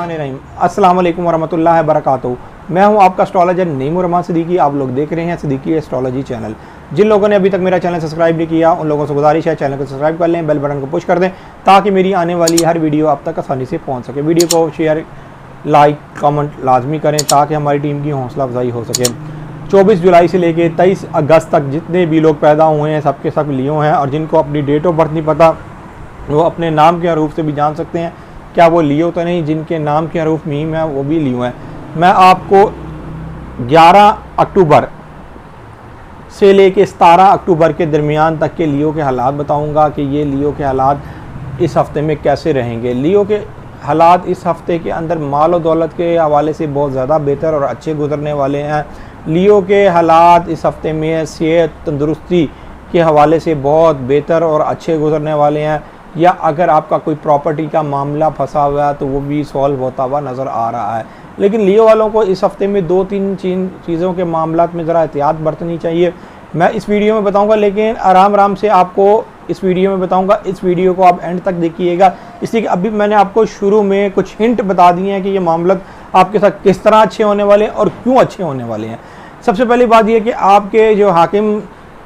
बिस्मिल्लाहिर्रहमानिर्रहीम। अस्सलाम वालेकुम वरहमतुल्लाहि वबरकातुहू। मैं हूं आपका एस्ट्रोलॉजर नईमुर सिद्दीकी। आप लोग देख रहे हैं सिद्दीकी एस्ट्रोलॉजी चैनल। जिन लोगों ने अभी तक मेरा चैनल सब्सक्राइब नहीं किया उन लोगों से गुजारिश है चैनल को सब्सक्राइब कर लें, बेल बटन को पुश कर दें ताकि मेरी आने वाली हर वीडियो आप तक आसानी से पहुँच सके। वीडियो को शेयर लाइक कमेंट लाजमी करें ताकि हमारी टीम की हौसला अफजाई हो सके। 24 जुलाई से लेकर 23 अगस्त तक जितने भी लोग पैदा हुए हैं सबके सब लियो हैं, और जिनको अपनी डेट ऑफ बर्थ नहीं पता वो अपने नाम के हरूफ से भी जान सकते हैं क्या वो लियो तो नहीं। जिनके नाम के हरूफ मीम है वो भी लियो हैं। मैं आपको 11 अक्टूबर से लेके 17 अक्टूबर के दरमियान तक के लियो के हालात बताऊंगा कि ये लियो के हालात इस हफ़्ते में कैसे रहेंगे। लियो के हालात इस हफ़्ते के अंदर माल और दौलत के हवाले से बहुत ज़्यादा बेहतर और अच्छे गुजरने वाले हैं। लियो के हालात इस हफ़्ते में सेहत तंदुरुस्ती के हवाले से बहुत बेहतर और अच्छे गुजरने वाले हैं, या अगर आपका कोई प्रॉपर्टी का मामला फंसा हुआ है तो वो भी सॉल्व होता हुआ नज़र आ रहा है। लेकिन लियो वालों को इस हफ़्ते में 2-3 चीज़ों के मामलात में ज़रा एहतियात बरतनी चाहिए। मैं इस वीडियो में बताऊंगा, लेकिन आराम आराम से आपको इस वीडियो में बताऊंगा। इस वीडियो को आप एंड तक देखिएगा, इसलिए कि अभी मैंने आपको शुरू में कुछ हिंट बता दिए हैं कि ये मामलात आपके साथ किस तरह अच्छे होने वाले हैं और क्यों अच्छे होने वाले हैं। सबसे पहली बात यह कि आपके जो हाकिम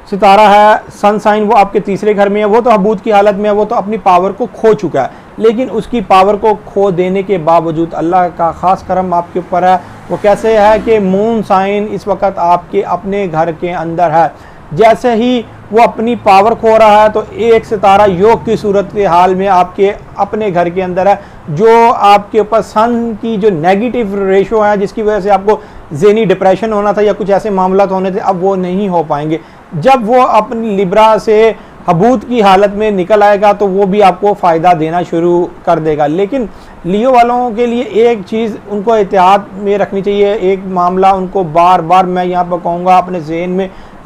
सितारा है सन साइन वो आपके तीसरे घर में है, वो तो हबूत की हालत में है, वो तो अपनी पावर को खो चुका है। लेकिन उसकी पावर को खो देने के बावजूद अल्लाह का ख़ास करम आपके ऊपर है। वो कैसे है कि मून साइन इस वक्त आपके अपने घर के अंदर है। जैसे ही वो अपनी पावर खो रहा है तो एक सितारा योग की सूरत के हाल में आपके अपने घर के अंदर है, जो आपके ऊपर सन की जो नेगेटिव रेशो है जिसकी वजह से आपको ज़हनी डिप्रेशन होना था या कुछ ऐसे मामला होने थे, अब वो नहीं हो पाएंगे। जब वो अपनी लिब्रा से हबूत की हालत में निकल आएगा तो वो भी आपको फ़ायदा देना शुरू कर देगा। लेकिन लियो वालों के लिए एक चीज़ उनको एहतियात में रखनी चाहिए, एक मामला उनको बार बार मैं यहाँ पर कहूँगा अपने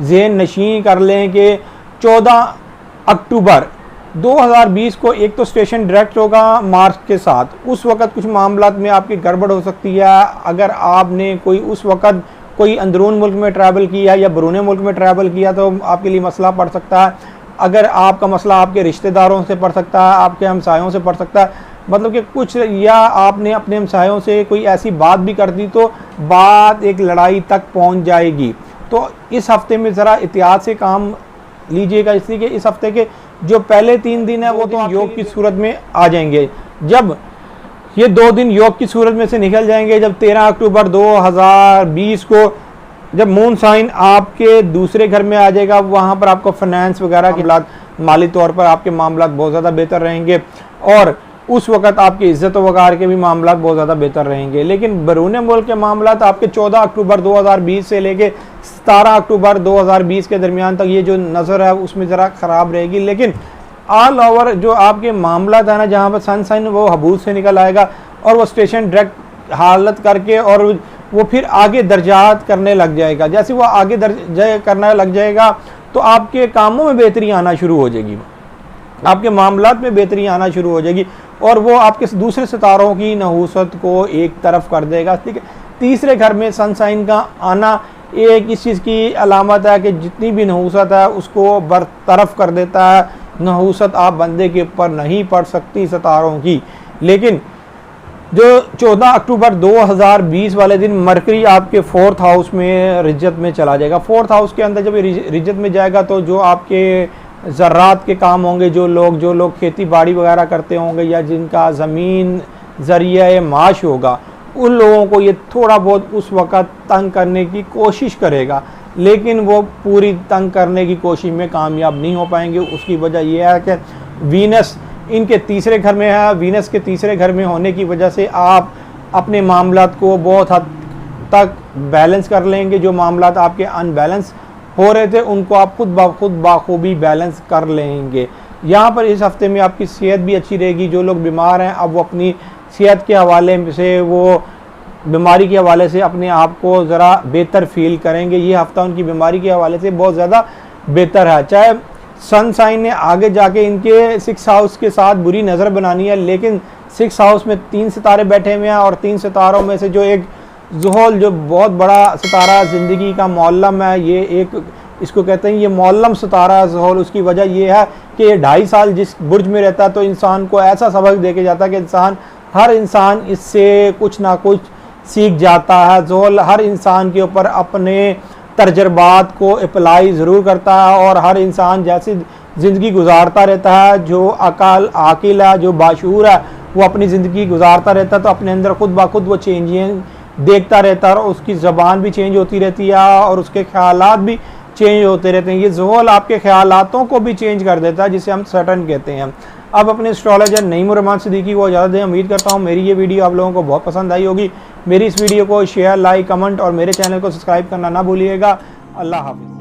ज़हन नशीं कर लें कि 14 अक्टूबर 2020 को एक तो स्टेशन डायरेक्ट होगा मार्स के साथ, उस वक़्त कुछ मामलात में आपकी गड़बड़ हो सकती है। अगर आपने कोई उस वक़्त कोई अंदरून मुल्क में ट्रैवल किया या बरूने मुल्क में ट्रैवल किया तो आपके लिए मसला पड़ सकता है। अगर आपका मसला आपके रिश्तेदारों से पड़ सकता है, आपके हमसायों से पड़ सकता है, मतलब कि कुछ, या आपने अपने हमसायों से कोई ऐसी बात भी कर दी तो बात एक लड़ाई तक पहुंच जाएगी। तो इस हफ्ते में ज़रा एहतियात से काम लीजिएगा, इसलिए कि इस हफ्ते के जो पहले 3 दिन है वो तो योग की सूरत में आ जाएंगे। जब ये 2 दिन योग की सूरत में से निकल जाएंगे, जब 13 अक्टूबर 2020 को जब मून साइन आपके दूसरे घर में आ जाएगा, वहाँ पर आपको फाइनेंस वगैरह के माली तौर पर आपके मामला बहुत ज़्यादा बेहतर रहेंगे, और उस वक़्त आपकी इज़्ज़त वक़ार के भी मामला बहुत ज़्यादा बेहतर रहेंगे। लेकिन बरूने मुल्क के मामला आपके 14 अक्टूबर 2020 से लेके 17 अक्टूबर 2020 के दरमियान तक ये जो नज़र है उसमें ज़रा ख़राब रहेगी। लेकिन ऑल ओवर जो आपके मामला है ना, जहाँ पर सन साइन वो हबूत से निकल आएगा और वो स्टेशन डायरेक्ट हालत करके और वो फिर आगे दर्जात करने लग जाएगा। जैसे वो आगे दर्जा करने लग जाएगा तो आपके कामों में बेहतरी आना शुरू हो जाएगी, आपके मामलात में बेहतरी आना शुरू हो जाएगी, और वो आपके दूसरे सितारों की नहूसत को एक तरफ कर देगा। ठीक है, तीसरे घर में सन साइन का आना एक इस चीज़ की अलामत है कि जितनी भी नहूसत है उसको बरतरफ कर देता है। नहूसत आप बंदे के ऊपर नहीं पड़ सकती सितारों की। लेकिन जो 14 अक्टूबर 2020 वाले दिन मरकरी आपके 4th हाउस में रिज्जत में चला जाएगा। 4th हाउस के अंदर जब रिज्जत में जाएगा तो जो आपके ज़रात के काम होंगे, जो लोग खेती बाड़ी वगैरह करते होंगे या जिनका ज़मीन ज़रिया माश होगा, उन लोगों को ये थोड़ा बहुत उस वक़्त तंग करने की कोशिश करेगा, लेकिन वो पूरी तंग करने की कोशिश में कामयाब नहीं हो पाएंगे। उसकी वजह यह है कि वीनस इनके तीसरे घर में है। वीनस के तीसरे घर में होने की वजह से आप अपने मामलात को बहुत हद तक बैलेंस कर लेंगे। जो मामलात आपके अनबैलेंस हो रहे थे उनको आप खुद बाखूबी बैलेंस कर लेंगे। यहाँ पर इस हफ्ते में आपकी सेहत भी अच्छी रहेगी। जो लोग बीमार हैं अब वो अपनी सेहत के हवाले से, वो बीमारी के हवाले से अपने आप को ज़रा बेहतर फील करेंगे। ये हफ्ता उनकी बीमारी के हवाले से बहुत ज़्यादा बेहतर है। चाहे सन साइन ने आगे जाके इनके 6 हाउस के साथ बुरी नज़र बनानी है, लेकिन 6 हाउस में 3 सितारे बैठे हुए हैं, और 3 सितारों में से जो एक ज़ुहल जो बहुत बड़ा सितारा ज़िंदगी का मौल्लम है, ये एक इसको कहते हैं ये मौल्लम सितारा ज़ुहल। उसकी वजह ये है कि ये 2.5 साल जिस बुर्ज में रहता है तो इंसान को ऐसा सबक दे के जाता है कि इंसान हर इंसान इससे कुछ ना कुछ सीख जाता है। ज़ोहल हर इंसान के ऊपर अपने तजर्बात को अप्लाई ज़रूर करता है और हर इंसान जैसी ज़िंदगी गुजारता रहता है, जो आकिल है, जो बाशूर है, वो अपनी ज़िंदगी गुजारता रहता है तो अपने अंदर खुद ब खुद वो चेंजेस देखता रहता है और उसकी ज़बान भी चेंज होती रहती है और उसके ख़यालात भी चेंज होते रहते हैं। ये ज़ोहल आपके ख़यालातों को भी चेंज कर देता है, जिसे हम सैटर्न कहते हैं। अब अपने एस्ट्रोलॉजर नईमुर सिद्दीकी को इजाज़त दें। उम्मीद करता हूँ मेरी ये वीडियो आप लोगों को बहुत पसंद आई होगी। मेरी इस वीडियो को शेयर, लाइक, कमेंट और मेरे चैनल को सब्सक्राइब करना ना भूलिएगा। अल्लाह हाफ़िज़।